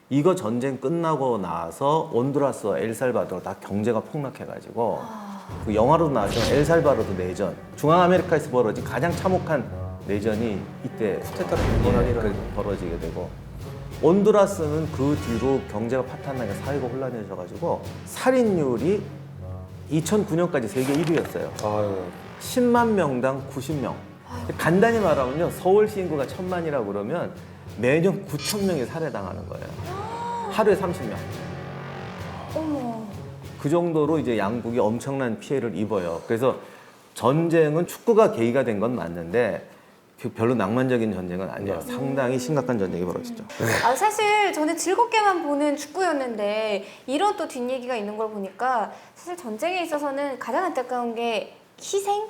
이거 전쟁 끝나고 나서 온두라스와 엘살바도르 다 경제가 폭락해가지고 그 영화로 나왔던 엘살바도르 내전, 중앙아메리카에서 벌어진 가장 참혹한 내전이 이때 벌어지게 되고 온두라스는 그 뒤로 경제가 파탄나게 사회가 혼란해져가지고 살인율이 2009년까지 세계 1위였어요. 아유. 10만 명당 90명. 간단히 말하면요, 서울시 인구가 1000만이라고 그러면 매년 9,000명이 살해당하는 거예요. 하루에 30명. 어머. 그 정도로 이제 양국이 엄청난 피해를 입어요. 그래서 전쟁은 축구가 계기가 된 건 맞는데 별로 낭만적인 전쟁은 아니에요. 상당히 심각한 전쟁이 벌어지죠. 아, 사실 저는 즐겁게만 보는 축구였는데 이런 또 뒷얘기가 있는 걸 보니까 사실 전쟁에 있어서는 가장 안타까운 게 희생?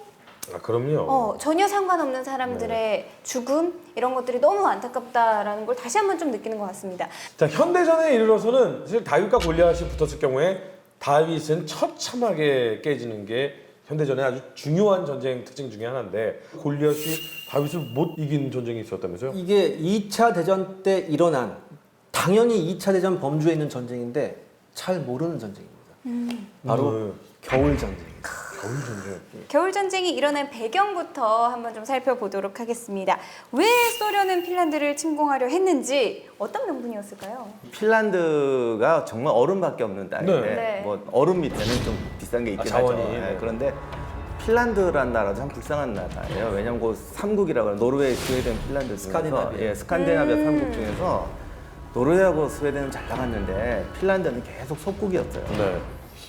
아, 그럼요. 전혀 상관없는 사람들의 죽음 이런 것들이 너무 안타깝다라는 걸 다시 한번 좀 느끼는 것 같습니다. 자, 현대전에 이르러서는 사실 다윗과 골리앗이 붙었을 경우에 다윗은 처참하게 깨지는 게 현대전의 아주 중요한 전쟁 특징 중에 하나인데 골리앗이 다윗을 못 이긴 전쟁이 있었다면서요? 이게 2차 대전 때 일어난 당연히 2차 대전 범주에 있는 전쟁인데 잘 모르는 전쟁입니다. 바로 겨울 전쟁. 겨울 전쟁. 겨울 전쟁이 일어난 배경부터 한번 좀 살펴보도록 하겠습니다. 왜 소련은 핀란드를 침공하려 했는지 어떤 명분이었을까요? 핀란드가 정말 얼음밖에 없는 땅인데 네. 뭐 얼음 밑에는 좀 비싼 게 있긴 자원이, 하죠. 네. 그런데 핀란드란 나라도 참 불쌍한 나라예요. 왜냐면 그 삼국이라고 해요. 노르웨이, 스웨덴, 핀란드 중에서 스칸디나비아. 스칸디나비아 삼국 중에서 노르웨이하고 스웨덴은 잘 나갔는데 핀란드는 계속 속국이었어요. 네.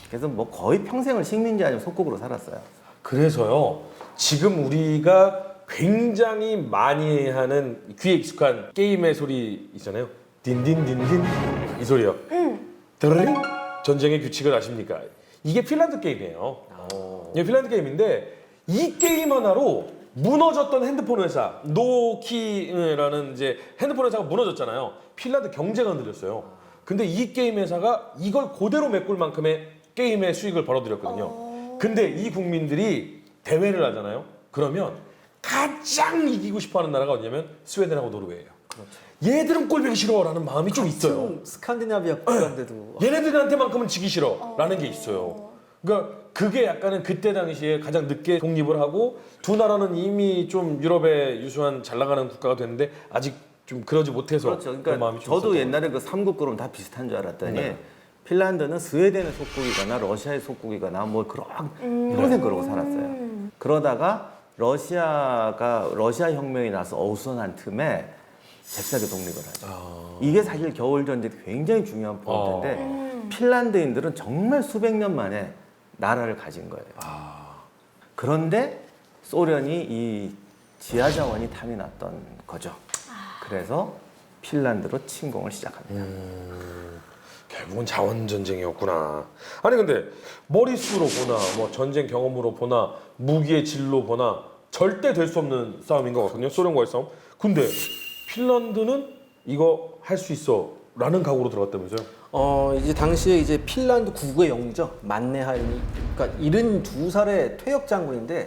그래서 뭐 거의 평생을 식민지 아니면 속국으로 살았어요. 그래서요. 지금 우리가 굉장히 많이 하는 귀에 익숙한 게임의 소리 있잖아요. 딘딘딘딘 이 소리요. 드르링 전쟁의 규칙을 아십니까? 이게 핀란드 게임이에요. 이게 핀란드 게임인데 이 게임 하나로 무너졌던 핸드폰 회사 노키라는 이제 핸드폰 회사가 무너졌잖아요. 핀란드 경제가 흔들렸어요. 근데 이 게임 회사가 이걸 그대로 메꿀 만큼의 게임의 수익을 벌어들였거든요. 근데 이 국민들이 대회를 하잖아요. 그러면 가장 이기고 싶어하는 나라가 어디냐면 스웨덴하고 노르웨이예요. 얘들은 꼴보기 싫어라는 마음이 좀 있어요. 스칸디나비아 국가인데도 얘네들한테만큼은 지기 싫어라는 게 있어요. 그러니까 그게 약간은 그때 당시에 가장 늦게 독립을 하고 두 나라는 이미 좀 유럽에 유수한 잘 나가는 국가가 됐는데 아직 좀 그러지 못해서 그렇죠. 그런 그러니까 마음이 좀 저도 있었던 옛날에 그 삼국 그럼 다 비슷한 줄 알았더니 네. 핀란드는 스웨덴의 속국이거나 러시아의 속국이거나 뭐 그런 평생 그러고 살았어요. 그러다가 러시아 혁명이 나서 어수선한 틈에 잽싸게 독립을 하죠. 이게 사실 겨울 전쟁 굉장히 중요한 포인트인데 핀란드인들은 정말 수백 년 만에 나라를 가진 거예요. 그런데 소련이 이 지하 자원이 탐이 났던 거죠. 그래서 핀란드로 침공을 시작합니다. 결국은 자원 전쟁이었구나. 아니 근데 머릿수로 보나 뭐 전쟁 경험으로 보나 무기의 질로 보나 절대 될 수 없는 싸움인 것 같거든요. 소련과의 싸움. 근데 핀란드는 이거 할 수 있어라는 각오로 들어갔다면서요? 이제 당시에 이제 핀란드 국의 영웅이죠. 만네하임이 그러니까 72살의 퇴역 장군인데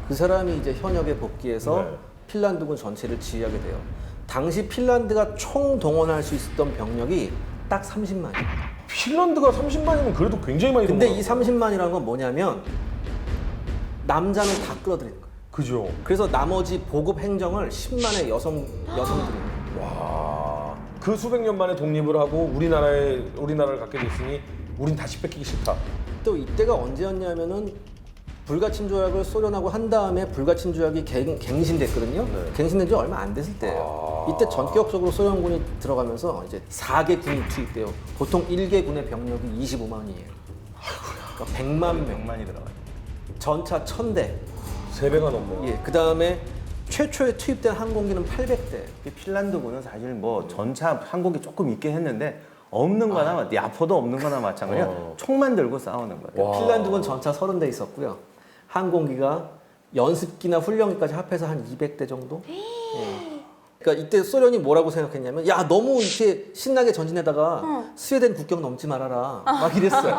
그 사람이 이제 현역에 복귀해서 네. 핀란드군 전체를 지휘하게 돼요. 당시 핀란드가 총 동원할 수 있었던 병력이 딱 30만이에요. 핀란드가 30만이면 그래도 굉장히 많이 근데 동원하는 이 30만이라는 건 뭐냐면 남자는 다 끌어들이는 거예요. 그죠. 그래서 나머지 보급 행정을 10만의 여성들이 와. 그 수백 년 만에 독립을 하고 우리나라를 갖게 됐으니 우린 다시 뺏기기 싫다. 또 이때가 언제였냐면은 불가침 조약을 소련하고 한 다음에 불가침 조약이 갱신됐거든요. 네. 갱신된 지 얼마 안 됐을 때예요. 이때 전격적으로 소련군이 들어가면서 이제 4개 군이 투입돼요. 보통 1개 군의 병력이 25만이에요. 그러니까 100만 명. 100만이 들어가요. 전차 1000대. 3배가 넘네요. 예. 그다음에 최초에 투입된 항공기는 800대. 핀란드군은 사실 뭐 전차 항공기 조금 있긴 했는데 없는 거나 야포도 없는 거나 마찬가지야. 총만 들고 싸우는 거예요. 와. 핀란드군 전차 30대 있었고요. 항공기가 연습기나 훈련기까지 합해서 한 200대 정도? 예. 그러니까 이때 소련이 뭐라고 생각했냐면 야 너무 이렇게 신나게 전진에다가 스웨덴 국경 넘지 말아라 막 이랬어요.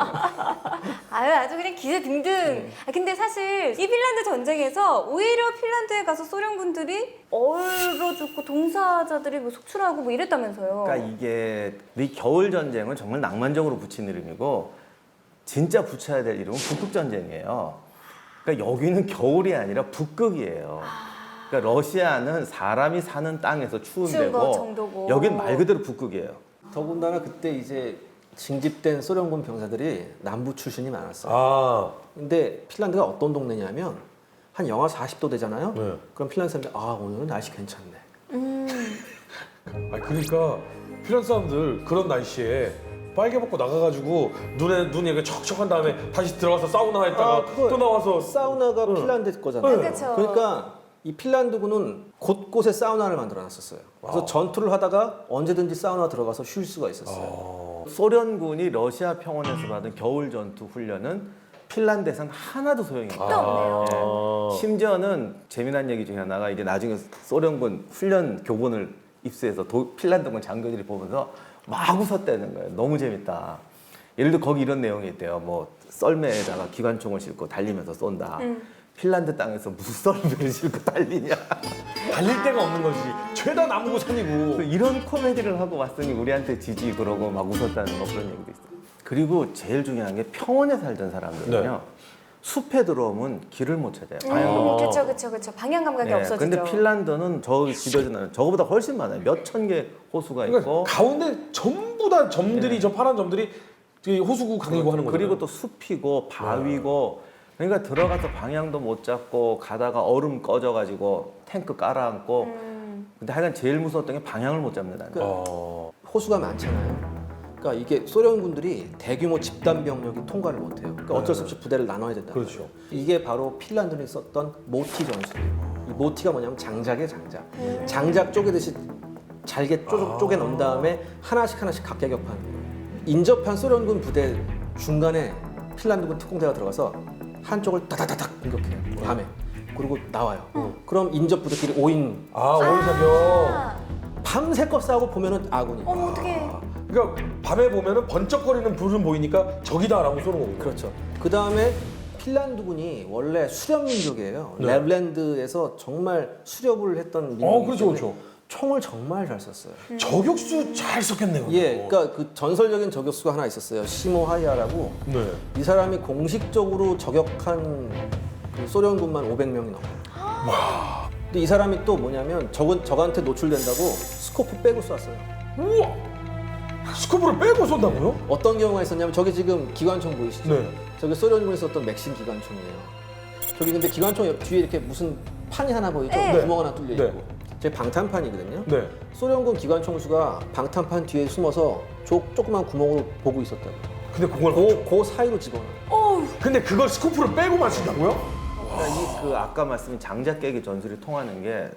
아주 그냥 기세 등등. 근데 사실 이 핀란드 전쟁에서 오히려 핀란드에 가서 소련군들이 얼어 죽고 동사자들이 뭐 속출하고 뭐 이랬다면서요. 그러니까 이게 이 겨울 전쟁은 정말 낭만적으로 붙인 이름이고 진짜 붙여야 될 이름은 북극 전쟁이에요. 그러니까 여기는 겨울이 아니라 북극이에요. 그러니까 러시아는 사람이 사는 땅에서 추운 추운 거 데고 정도고. 여긴 말 그대로 북극이에요. 더군다나 그때 이제 징집된 소련군 병사들이 남부 출신이 많았어요. 아, 근데 핀란드가 어떤 동네냐면 한 영하 40도 되잖아요. 네. 그럼 핀란드 사람들 오늘은 날씨 괜찮네. 아 그러니까 핀란드 사람들 그런 날씨에 빨개 벗고 나가가지고 눈 이렇게 척척한 다음에 다시 들어가서 사우나 했다가 그거예요. 또 나와서 사우나가 핀란드 거잖아요. 네. 그쵸. 그러니까 이 핀란드군은 곳곳에 사우나를 만들어놨었어요. 그래서 전투를 하다가 언제든지 사우나 들어가서 쉴 수가 있었어요. 소련군이 러시아 평원에서 받은 겨울 전투 훈련은 핀란드에선 하나도 소용이 없어요. 또 없네요. 심지어는 재미난 얘기 중에 하나가 이게 나중에 소련군 훈련 교본을 입수해서 핀란드군 장교들이 보면서 막 웃었다는 거예요. 너무 재밌다. 예를 들어 거기 이런 내용이 있대요. 뭐 썰매에다가 기관총을 싣고 달리면서 쏜다. 핀란드 땅에서 무슨 썰매를 싣고 달리냐. 달릴 데가 없는 거지. 죄다 나무고 산이고. 그래서 이런 코미디를 하고 왔으니 우리한테 지지 그러고 막 웃었다는 거 그런 얘기도 있어요. 그리고 제일 중요한 게 평원에 살던 사람들은요. 네. 숲에 들어오면 길을 못 찾아요. 방향도 못 그쵸. 방향 감각이 네, 없어지죠. 근데 핀란드는 저 지도에서는 저거보다 훨씬 많아요. 몇 천 개 호수가 그러니까 있고 가운데 전부 다 점들이 저 파란 점들이 이 호수구 강이고 하는 거예요. 그리고 또 숲이고 바위고 그러니까 들어가서 방향도 못 잡고 가다가 얼음 꺼져가지고 탱크 깔아앉고 근데 하여간 제일 무서웠던 게 방향을 못 잡는다는 거예요. 호수가 많잖아요. 그러니까 이게 소련군들이 대규모 집단 병력이 통과를 못해요. 그러니까 어쩔 수 없이 부대를 나눠야 된다. 그렇죠. 이게 바로 핀란드에 썼던 모티 전술이에요. 이 모티가 뭐냐면 장작이에요, 장작. 장작 쪼개듯이 잘게 쪼개 놓은 다음에 하나씩 각계격파하는 거예요. 인접한 소련군 부대 중간에 핀란드군 특공대가 들어가서 한쪽을 다다다닥 공격해요. 밤에. 그리고 나와요. 그럼 인접 부대끼리 5인 오인사격. 밤새껏 싸우고 보면은 아군이. 어머 어떡해. 그러니까 밤에 보면은 번쩍거리는 불은 보이니까 적이다라고 쏘는 거군요. 그렇죠. 그 다음에 핀란드군이 원래 수렵 민족이에요. 네. 랩랜드에서 정말 수렵을 했던 민족이기 그렇죠, 때문에 그렇죠. 총을 정말 잘 썼어요. 저격수 잘 썼겠네요. 예, 그러니까 그 전설적인 저격수가 하나 있었어요. 시모 하이아라고. 네. 이 사람이 공식적으로 저격한 그 소련군만 500명이 넘어요. 근데 이 사람이 또 뭐냐면 적한테 노출된다고 스코프 빼고 쐈어요. 우와. 스코프를 빼고 쏜다고요? 어떤 경우가 있었냐면 저기 지금 기관총 보이시죠? 네. 저기 소련군이 썼던 맥신 기관총이에요. 저기 근데 기관총 옆 뒤에 이렇게 무슨 판이 하나 보이죠? 네. 구멍 하나 뚫려 있고. 네. 저기 방탄판이거든요. 네. 소련군 기관총수가 방탄판 뒤에 숨어서 조그만 구멍으로 보고 있었다고. 근데 그걸 그 사이로 집어넣어요. 근데 그걸 스코프를 빼고 맞춘다고요? 그러니까 그 아까 말씀인 장작 깨기 전술이 통하는 게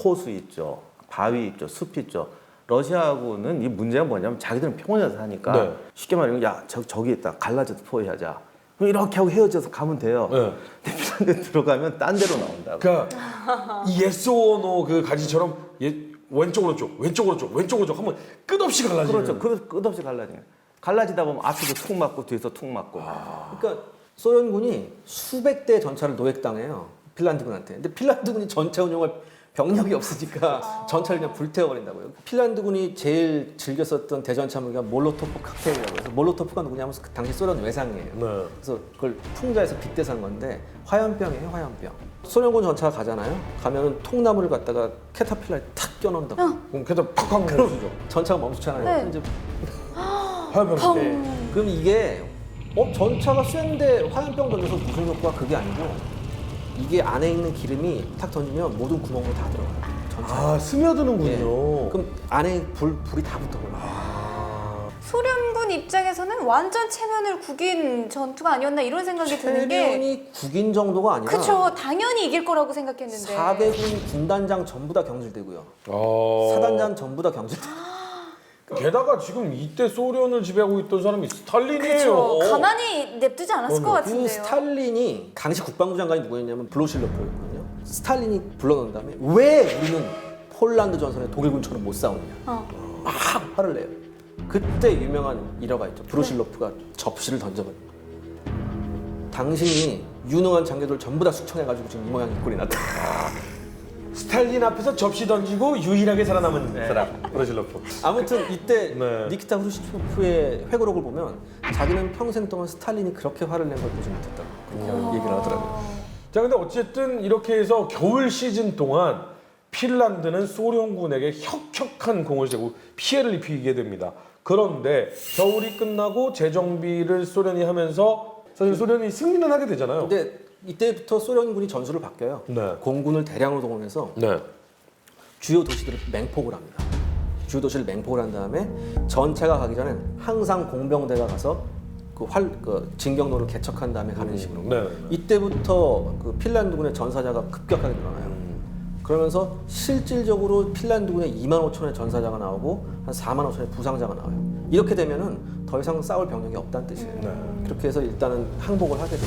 호수 있죠, 바위 있죠, 숲 있죠. 러시아군은 이 문제가 뭐냐면 자기들은 평원에서 사니까 네. 쉽게 말하면 야 저기 있다 갈라져서 포위하자. 그럼 이렇게 하고 헤어져서 가면 돼요. 네. 근데 핀란드 들어가면 딴 데로 나온다고. 그러니까 이 yes or no 그 가지처럼 왼쪽 오른쪽 하면 끝없이 갈라지는. 그렇죠. 끝없이 갈라지는. 갈라지다 보면 앞에서 툭 맞고 뒤에서 툭 맞고. 그러니까 소련군이 수백 대의 전차를 노획당해요. 핀란드군한테. 근데 핀란드군이 전차 운용할 병력이 없으니까 전차를 그냥 불태워버린다고요. 핀란드군이 제일 즐겨 썼던 대전차 무기가 몰로토프 칵테일이라고 해서 몰로토프가 누구냐면 그 당시 소련 외상이에요. 네. 그래서 그걸 풍자해서 빗대서 한 건데 화염병이에요, 화염병. 소련군 전차가 가잖아요. 가면은 통나무를 갖다가 캐터필라에 탁 껴놓는다고. 그럼 걔도 팍팍 멈추죠. 전차가 멈추잖아요. 네. 이제 화염병. 네. 그럼 이게 전차가 쇠인데 화염병 던져서 무슨 효과가 그게 아니고 이게 안에 있는 기름이 탁 던지면 모든 구멍으로 다 들어가요. 전차. 아 스며드는군요. 예. 그럼 안에 불이 다 붙어버려요. 소련군 입장에서는 완전 체면을 구긴 전투가 아니었나 이런 생각이 드는 게 체면이 국인 정도가 아니라 그쵸 당연히 이길 거라고 생각했는데 400군 군단장 전부 다 경질되고요. 사단장 전부 다 경질되고. 게다가 지금 이때 소련을 지배하고 있던 사람이 스탈린이에요. 그쵸 가만히 냅두지 않았을 것 그 같은데요. 스탈린이 당시 국방부 장관이 누구였냐면 블로실로프였거든요. 스탈린이 불러놓은 다음에 왜 우리는 폴란드 전선에 독일군처럼 못 싸우느냐. 막 화를 내요. 그때 유명한 일화가 있죠. 브루실로프가 접시를 던져버립니다. 당신이 유능한 장교들 전부 다 숙청해가지고 지금 이 모양 이 꼴이 났다. 스탈린 앞에서 접시 던지고 유일하게 살아남은 사람 브라질로프. 아무튼 이때 네. 니키타 후르시초프의 회고록을 보면 자기는 평생 동안 스탈린이 그렇게 화를 낸 걸 보지 못했다고 그렇게 얘기를 하더라고요. 자 근데 어쨌든 이렇게 해서 겨울 시즌 동안 핀란드는 소련군에게 혁혁한 공을 세고 피해를 입히게 됩니다. 그런데 겨울이 끝나고 재정비를 소련이 하면서 사실 소련이 승리는 하게 되잖아요. 근데 이때부터 소련군이 전술을 바뀌어요. 네. 공군을 대량으로 동원해서 네. 주요 도시들을 맹폭을 합니다. 주요 도시를 맹폭을 한 다음에 전체가 가기 전엔 항상 공병대가 가서 그 진격로를 개척한 다음에 가는 식으로. 네. 이때부터 그 핀란드군의 전사자가 급격하게 늘어나요. 그러면서 실질적으로 핀란드군에 25,000의 전사자가 나오고 한 45,000의 부상자가 나와요. 이렇게 되면은 더 이상 싸울 병력이 없다는 뜻이에요. 네. 그렇게 해서 일단은 항복을 하게 되죠.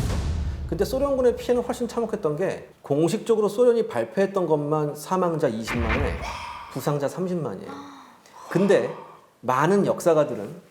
근데 소련군의 피해는 훨씬 참혹했던 게 공식적으로 소련이 발표했던 것만 사망자 20만에 부상자 30만이에요. 근데 많은 역사가들은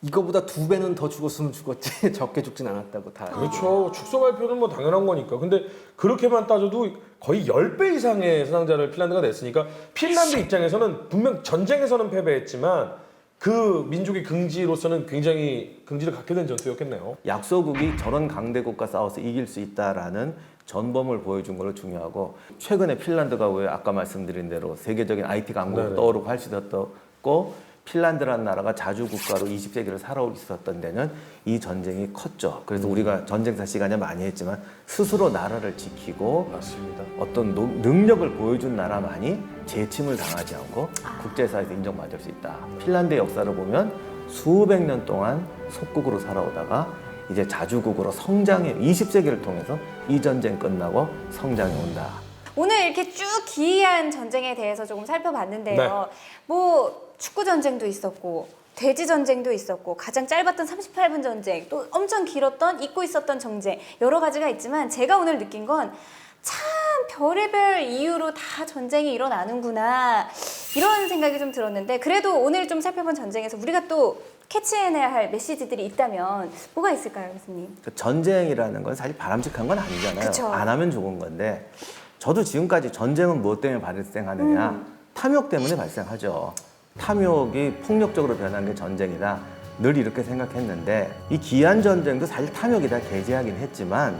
이거보다 2배는 더 죽었으면 죽었지 적게 죽진 않았다고 다. 그렇죠. 축소 발표는 뭐 당연한 거니까. 근데 그렇게만 따져도 거의 10배 이상의 사상자를 핀란드가 냈으니까 핀란드 입장에서는 분명 전쟁에서는 패배했지만 그 민족의 긍지로서는 굉장히 긍지를 갖게 된 전투였겠네요. 약소국이 저런 강대국과 싸워서 이길 수 있다라는 전범을 보여준 걸로 중요하고 최근에 핀란드가 왜 아까 말씀드린 대로 세계적인 IT 강국으로 네네. 떠오르고 할 수 있었고 핀란드라는 나라가 자주 국가로 20세기를 살아올 수 있었던 데는 이 전쟁이 컸죠. 그래서 우리가 전쟁사 시간에 많이 했지만 스스로 나라를 지키고 맞습니다. 어떤 능력을 보여준 나라만이 재침을 당하지 않고 국제사회에서 인정받을 수 있다. 핀란드의 역사를 보면 수백 년 동안 속국으로 살아오다가 이제 자주국으로 성장해 20세기를 통해서 이 전쟁 끝나고 성장해 온다. 오늘 이렇게 쭉 기이한 전쟁에 대해서 조금 살펴봤는데요. 네. 뭐 축구 전쟁도 있었고 돼지 전쟁도 있었고 가장 짧았던 38분 전쟁, 또 엄청 길었던 잊고 있었던 전쟁, 여러 가지가 있지만 제가 오늘 느낀 건 참 별의별 이유로 다 전쟁이 일어나는구나 이런 생각이 좀 들었는데, 그래도 오늘 좀 살펴본 전쟁에서 우리가 또 캐치해내야 할 메시지들이 있다면 뭐가 있을까요, 교수님? 그 전쟁이라는 건 사실 바람직한 건 아니잖아요. 그쵸. 안 하면 좋은 건데 저도 지금까지 전쟁은 무엇 때문에 발생하느냐? 탐욕 때문에 발생하죠. 탐욕이 폭력적으로 변한 게 전쟁이다. 늘 이렇게 생각했는데 이 기한 전쟁도 사실 탐욕이 다 개재하긴 했지만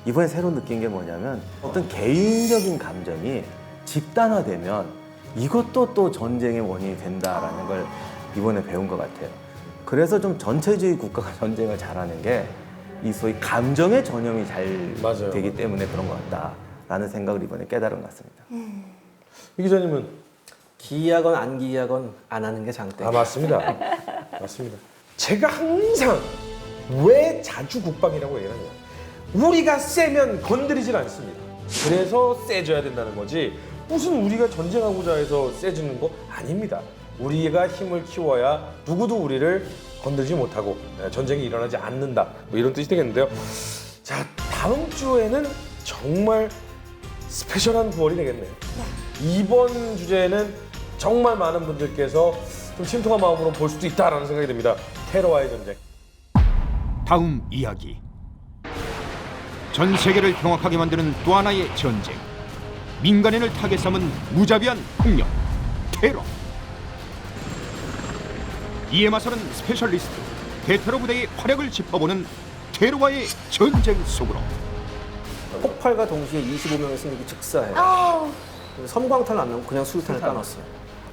이번에 새로 느낀 게 뭐냐면 어떤 개인적인 감정이 집단화되면 이것도 또 전쟁의 원인이 된다라는 걸 이번에 배운 것 같아요. 그래서 좀 전체주의 국가가 전쟁을 잘하는 게 이 소위 감정의 전염이 잘 맞아요. 되기 때문에 그런 것 같다라는 생각을 이번에 깨달은 것 같습니다. 이 기자님은? 기이하건 안 기이하건 안 하는 게 장땡. 아, 맞습니다. 맞습니다. 제가 항상 왜 자주 국방이라고 얘기하냐. 우리가 세면 건드리질 않습니다. 그래서 세져야 된다는 거지. 무슨 우리가 전쟁하고자 해서 세지는 거 아닙니다. 우리가 힘을 키워야 누구도 우리를 건들지 못하고 전쟁이 일어나지 않는다. 뭐 이런 뜻이 되겠는데요. 자, 다음 주에는 정말 스페셜한 9월이 되겠네요. 이번 주제는 정말 많은 분들께서 좀 심통한 마음으로 볼 수도 있다라는 생각이 듭니다. 테러와의 전쟁. 다음 이야기. 전 세계를 경악하게 만드는 또 하나의 전쟁. 민간인을 타겟 삼은 무자비한 폭력, 테러. 이에 맞서는 스페셜리스트, 대테러 부대의 활약을 짚어보는 테러와의 전쟁 속으로. 폭발과 동시에 25명의 승객이 즉사해요. 섬광탄을 안 넣고 그냥 수류탄을 까놨어요.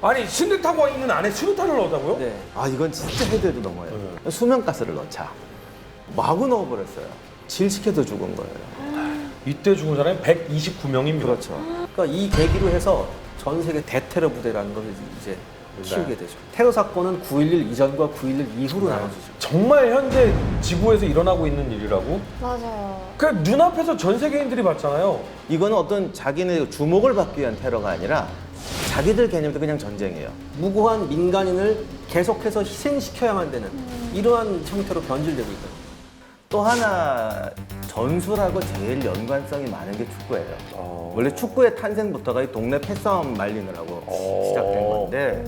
아니, 수류탄고 있는 안에 수류탄을 넣었다고요? 네. 아 이건 진짜 해도 넘어요. 수면가스를 넣자. 마구 넣어버렸어요. 질식해서 죽은 거예요. 이때 죽은 사람이 129명입니다. 그렇죠. 그러니까 이 계기로 해서 전 세계 대테러 부대라는 걸 이제 키우게 되죠. 테러 사건은 9.11 이전과 9.11 이후로 나눠지죠. 정말 현재 지구에서 일어나고 있는 일이라고? 맞아요. 그 눈앞에서 전 세계인들이 봤잖아요. 이거는 어떤 자기네 주목을 받기 위한 테러가 아니라 자기들 개념도 그냥 전쟁이에요. 무고한 민간인을 계속해서 희생시켜야만 되는 이러한 형태로 변질되고 있거든요. 또 하나 전술하고 제일 연관성이 많은 게 축구예요. 원래 축구의 탄생부터가 이 동네 패싸움 말리느라고 시작된 건데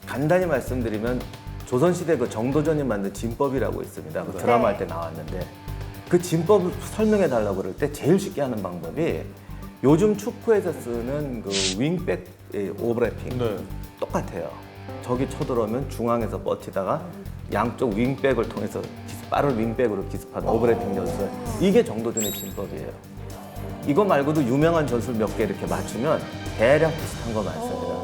간단히 말씀드리면 조선시대 그 정도전이 만든 진법이라고 있습니다. 그 드라마 할 때 나왔는데 그 진법을 설명해 달라고 그럴 때 제일 쉽게 하는 방법이 요즘 축구에서 쓰는 그 윙백 오버래핑 네. 똑같아요. 적이 쳐들어오면 중앙에서 버티다가 양쪽 윙백을 통해서 빠른 윙백으로 기습하는 오버래핑 전술. 이게 정도전의 진법이에요. 이거 말고도 유명한 전술 몇 개 이렇게 맞추면 대략 비슷한 거 많습니다.